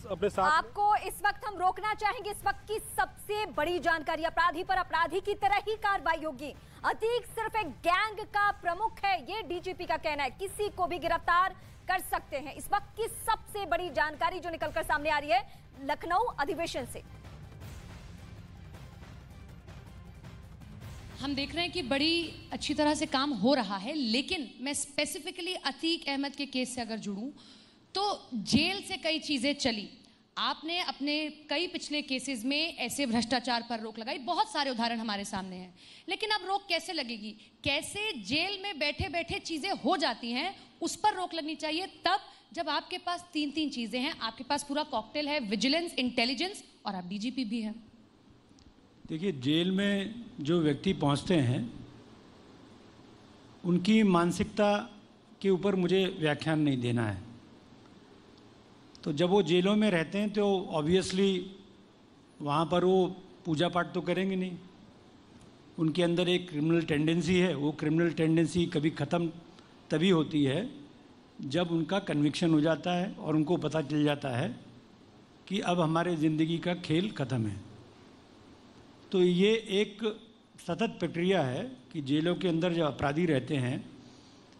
अपने साथ आपको इस वक्त हम रोकना चाहेंगे। इस वक्त की सबसे बड़ी जानकारी, अपराधी पर अपराधी की तरह ही कार्रवाई होगी। अतीक सिर्फ एक गैंग का प्रमुख है, ये डीजीपी का कहना है। किसी को भी गिरफ्तार कर सकते हैं। इस वक्त की सबसे बड़ी जानकारी जो निकलकर सामने आ रही है लखनऊ अधिवेशन से। हम देख रहे हैं कि बड़ी अच्छी तरह से काम हो रहा है, लेकिन मैं स्पेसिफिकली अतीक अहमद के केस से अगर जुड़ूं तो जेल से कई चीजें चली। आपने अपने कई पिछले केसेस में ऐसे भ्रष्टाचार पर रोक लगाई, बहुत सारे उदाहरण हमारे सामने हैं, लेकिन अब रोक कैसे लगेगी? कैसे जेल में बैठे बैठे चीजें हो जाती हैं, उस पर रोक लगनी चाहिए तब जब आपके पास तीन चीजें हैं। आपके पास पूरा कॉकटेल है, विजिलेंस, इंटेलिजेंस और आप डीजीपी भी हैं। देखिए, जेल में जो व्यक्ति पहुंचते हैं उनकी मानसिकता के ऊपर मुझे व्याख्यान नहीं देना है। तो जब वो जेलों में रहते हैं तो ऑब्वियसली वहाँ पर वो पूजा पाठ तो करेंगे नहीं। उनके अंदर एक क्रिमिनल टेंडेंसी है, वो क्रिमिनल टेंडेंसी कभी ख़त्म तभी होती है जब उनका कन्विक्शन हो जाता है और उनको पता चल जाता है कि अब हमारे ज़िंदगी का खेल ख़त्म है। तो ये एक सतत प्रक्रिया है कि जेलों के अंदर जब अपराधी रहते हैं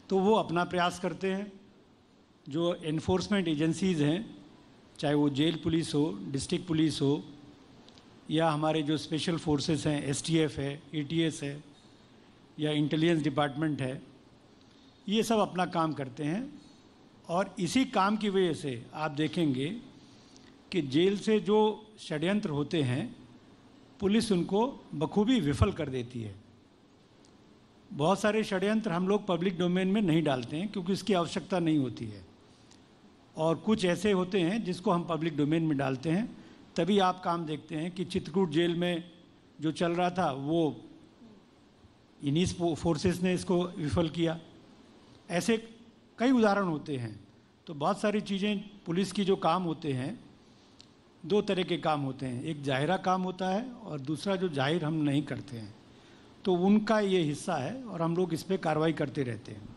तो वो अपना प्रयास करते हैं। जो एनफोर्समेंट एजेंसीज़ हैं, चाहे वो जेल पुलिस हो, डिस्ट्रिक्ट पुलिस हो, या हमारे जो स्पेशल फोर्सेस हैं, एसटीएफ है, एटीएस है, या इंटेलिजेंस डिपार्टमेंट है, ये सब अपना काम करते हैं। और इसी काम की वजह से आप देखेंगे कि जेल से जो षड्यंत्र होते हैं पुलिस उनको बखूबी विफल कर देती है। बहुत सारे षड्यंत्र हम लोग पब्लिक डोमेन में नहीं डालते हैं क्योंकि इसकी आवश्यकता नहीं होती है, और कुछ ऐसे होते हैं जिसको हम पब्लिक डोमेन में डालते हैं। तभी आप काम देखते हैं कि चित्रकूट जेल में जो चल रहा था वो इन्हीं फोर्सेस ने इसको विफल किया। ऐसे कई उदाहरण होते हैं। तो बहुत सारी चीज़ें पुलिस की जो काम होते हैं, दो तरह के काम होते हैं, एक जाहिरा काम होता है और दूसरा जो जाहिर हम नहीं करते हैं, तो उनका ये हिस्सा है और हम लोग इस पर कार्रवाई करते रहते हैं।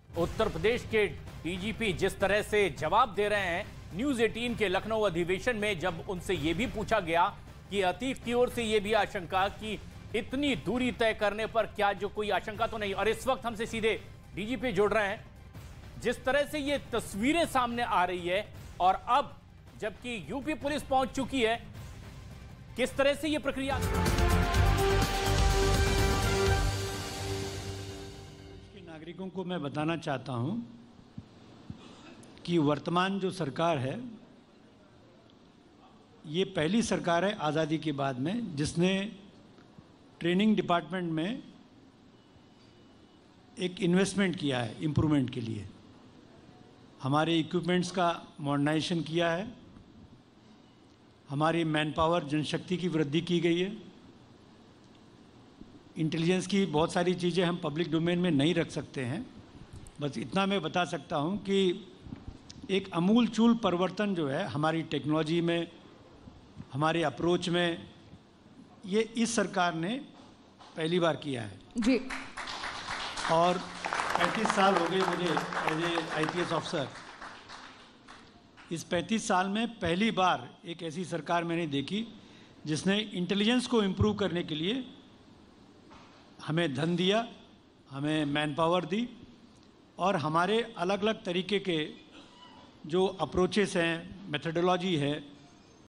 उत्तर प्रदेश के डीजीपी जिस तरह से जवाब दे रहे हैं न्यूज़ 18 के लखनऊ अधिवेशन में, जब उनसे यह भी पूछा गया कि अतीक की ओर से यह भी आशंका कि इतनी दूरी तय करने पर क्या जो कोई आशंका तो नहीं। और इस वक्त हमसे सीधे डीजीपी जुड़ रहे हैं। जिस तरह से ये तस्वीरें सामने आ रही है और अब जबकि यूपी पुलिस पहुंच चुकी है, किस तरह से ये प्रक्रिया? नागरिकों को मैं बताना चाहता हूं कि वर्तमान जो सरकार है ये पहली सरकार है आज़ादी के बाद में जिसने ट्रेनिंग डिपार्टमेंट में एक इन्वेस्टमेंट किया है इम्प्रूवमेंट के लिए। हमारे इक्विपमेंट्स का मॉडर्नाइजेशन किया है, हमारी मैन पावर जनशक्ति की वृद्धि की गई है। इंटेलिजेंस की बहुत सारी चीज़ें हम पब्लिक डोमेन में नहीं रख सकते हैं। बस इतना मैं बता सकता हूं कि एक अमूलचूल परिवर्तन जो है हमारी टेक्नोलॉजी में, हमारे अप्रोच में, ये इस सरकार ने पहली बार किया है जी। और 35 साल हो गए मुझे एज ए IPS ऑफिसर। इस 35 साल में पहली बार एक ऐसी सरकार मैंने देखी जिसने इंटेलिजेंस को इम्प्रूव करने के लिए हमें धन दिया, हमें मैन पावर दी, और हमारे अलग अलग तरीके के जो अप्रोचेस हैं, मेथडोलॉजी है,